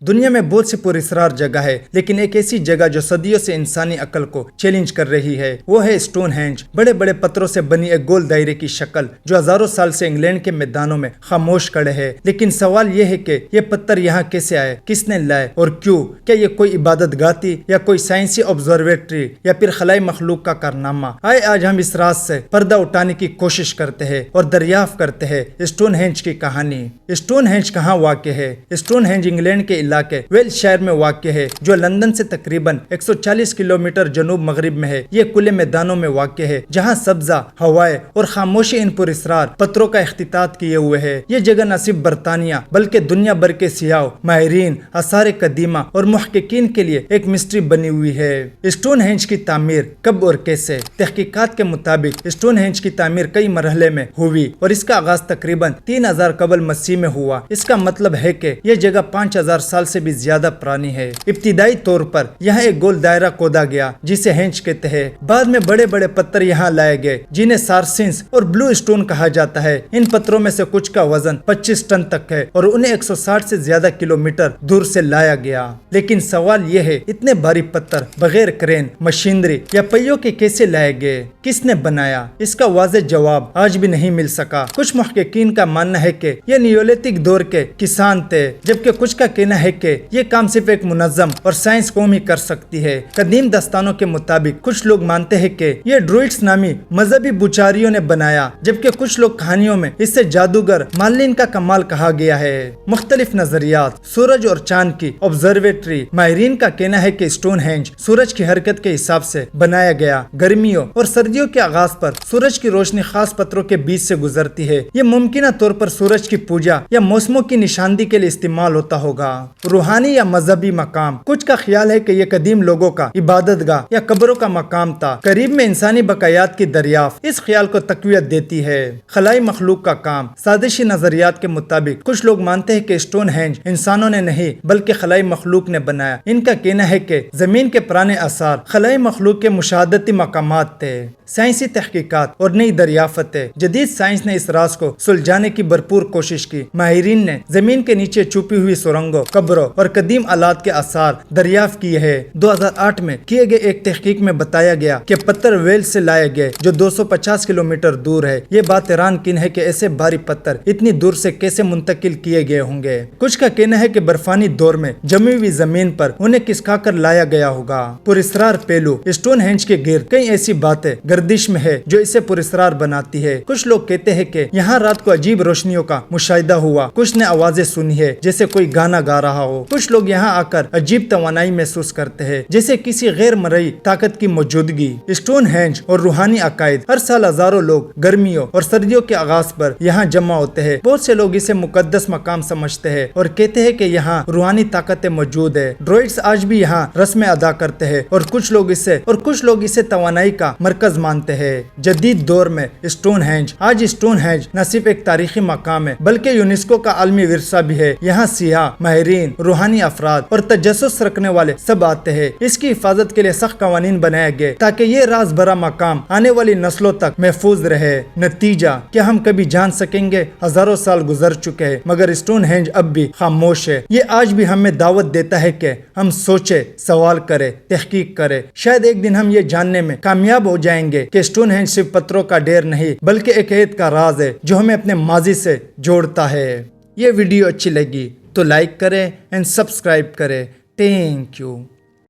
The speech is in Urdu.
دنیا میں بہت سی پراسرار جگہ ہے، لیکن ایک ایسی جگہ جو صدیوں سے انسانی عقل کو چیلنج کر رہی ہے وہ ہے اسٹون ہینج۔ بڑے بڑے پتھروں سے بنی ایک گول دائرے کی شکل جو ہزاروں سال سے انگلینڈ کے میدانوں میں خاموش کھڑے ہے۔ لیکن سوال یہ ہے کہ یہ پتھر یہاں کیسے آئے، کس نے لائے اور کیوں؟ کیا یہ کوئی عبادت گاہ تھی یا کوئی سائنسی آبزرویٹری یا پھر خلائی مخلوق کا کارنامہ؟ آئے آج ہم اس راز سے پردہ اٹھانے کی کوشش کرتے ہیں اور دریافت کرتے ہیں اسٹون ہینج کی کہانی۔ اسٹون ہینج کہاں واقع ہے؟ اسٹون ہینج انگلینڈ کے علاقے ویلز شہر میں واقع ہے جو لندن سے تقریباً 140 کلومیٹر جنوب مغرب میں ہے۔ یہ کھلے میدانوں میں واقع ہے جہاں سبزہ، ہوائیں اور خاموشی ان پراسرار پتھروں کا اختطاط کیے ہوئے ہے۔ یہ جگہ نہ صرف برطانیہ بلکہ دنیا بھر کے سیاح، ماہرین آثار قدیمہ اور محققین کے لیے ایک مسٹری بنی ہوئی ہے۔ اسٹون ہینج کی تعمیر کب اور کیسے؟ تحقیقات کے مطابق اسٹون ہینج کی تعمیر کئی مرحلے میں ہوئی اور اس کا آغاز تقریباً 3000 قبل مسیح میں ہوا۔ اس کا مطلب ہے کہ یہ جگہ 5000 سال سے بھی زیادہ پرانی ہے۔ ابتدائی طور پر یہاں ایک گول دائرہ کھودا گیا جسے ہینج کہتے ہیں۔ بعد میں بڑے بڑے پتھر یہاں لائے گئے جنہیں سارسنس اور بلو اسٹون کہا جاتا ہے۔ ان پتھروں میں سے کچھ کا وزن 25 ٹن تک ہے اور انہیں 160 سے زیادہ کلومیٹر دور سے لایا گیا۔ لیکن سوال یہ ہے اتنے بھاری پتھر بغیر کرین، مشینری یا پہیوں کے کیسے لائے گئے؟ کس نے بنایا؟ اس کا واضح جواب آج بھی نہیں مل سکا۔ کچھ محققین کا ماننا ہے کہ یہ نیولتھک دور کے کسان تھے، جبکہ کچھ کا کہنا ہے کہ یہ کام صرف ایک منظم اور سائنس قوم ہی کر سکتی ہے۔ قدیم داستانوں کے مطابق کچھ لوگ مانتے ہیں کہ یہ ڈروئڈز نامی مذہبی بچاریوں نے بنایا، جبکہ کچھ لوگ کہانیوں میں اس سے جادوگر مارلن کا کمال کہا گیا ہے۔ مختلف نظریات۔ سورج اور چاند کی آبزرویٹری۔ ماہرین کا کہنا ہے کہ اسٹون ہینج سورج کی حرکت کے حساب سے بنایا گیا۔ گرمیوں اور سردیوں کے آغاز پر سورج کی روشنی خاص پتھروں کے بیچ سے گزرتی ہے۔ یہ ممکنہ طور پر سورج کی پوجا یا موسموں کی نشاندہی کے لیے استعمال ہوتا ہوگا۔ روحانی یا مذہبی مقام۔ کچھ کا خیال ہے کہ یہ قدیم لوگوں کا عبادت گاہ یا قبروں کا مقام تھا، قریب میں انسانی بقایات کی دریافت اس خیال کو تقویت دیتی ہے۔ خلائی مخلوق کا کام۔ سازشی نظریات کے مطابق کچھ لوگ مانتے ہیں کہ اسٹون ہینج انسانوں نے نہیں بلکہ خلائی مخلوق نے بنایا۔ ان کا کہنا ہے کہ زمین کے پرانے آثار خلائی مخلوق کے مشاہداتی مقامات تھے۔ سائنسی تحقیقات اور نئی دریافتیں۔ جدید سائنس نے اس راز کو سلجھانے کی بھرپور کوشش کی۔ ماہرین نے زمین کے نیچے چھپی ہوئی سرنگوں، قبروں اور قدیم آلات کے آثار دریافت کیے ہیں۔ 2008 میں کیے گئے ایک تحقیق میں بتایا گیا کہ پتھر ویلز سے لائے گئے جو 250 کلومیٹر دور ہے۔ یہ بات حیران کن ہے کہ ایسے بھاری پتھر اتنی دور سے کیسے منتقل کیے گئے ہوں گے۔ کچھ کا کہنا ہے کہ برفانی دور میں جمی ہوئی زمین پر انہیں کسکا کر لایا گیا ہوگا۔ پراسرار پہلو۔ اسٹون ہینج کے گرد کئی ایسی باتیں گردش میں ہے جو اسے پراسرار بناتی ہے۔ کچھ لوگ کہتے ہیں کہ یہاں رات کو عجیب روشنیوں کا مشاہدہ ہوا، کچھ نے آوازیں سنی ہے جیسے کوئی گانا گا رہا ہو۔ کچھ لوگ یہاں آ کر عجیب توانائی محسوس کرتے ہیں جیسے کسی غیر مرئی طاقت کی موجودگی۔ اسٹون ہینج اور روحانی عقائد۔ ہر سال ہزاروں لوگ گرمیوں اور سردیوں کے آغاز پر یہاں جمع ہوتے ہیں۔ بہت سے لوگ اسے مقدس مقام سمجھتے ہیں اور کہتے ہیں کہ یہاں روحانی طاقتیں موجود ہے۔ ڈروئڈز آج بھی یہاں رسمیں ادا کرتے ہیں اور کچھ لوگ اسے توانائی کا مرکز مانتے ہیں۔ جدید دور میں اسٹون ہینج۔ آج اسٹون ہینج نہ صرف ایک تاریخی مقام ہے بلکہ یونیسکو کا عالمی ورثہ بھی ہے۔ یہاں سیاح، ماہرین، روحانی افراد اور تجسس رکھنے والے سب آتے ہیں۔ اس کی حفاظت کے لیے سخت قوانین بنائے گئے تاکہ یہ راز بھرا مقام آنے والی نسلوں تک محفوظ رہے۔ نتیجہ کیا ہم کبھی جان سکیں گے؟ ہزاروں سال گزر چکے ہیں مگر اسٹون ہینج اب بھی خاموش ہے۔ یہ آج بھی ہمیں دعوت دیتا ہے کہ ہم سوچیں، سوال کریں، تحقیق کریں۔ شاید ایک دن ہم یہ جاننے میں کامیاب ہو جائیں گے کہ اسٹون ہینج صرف پتھروں کا ڈھیر نہیں بلکہ ایک عہد کا راز ہے جو ہمیں اپنے ماضی سے جوڑتا ہے۔ یہ ویڈیو اچھی لگی تو لائک کریں اور سبسکرائب کریں۔ Thank you.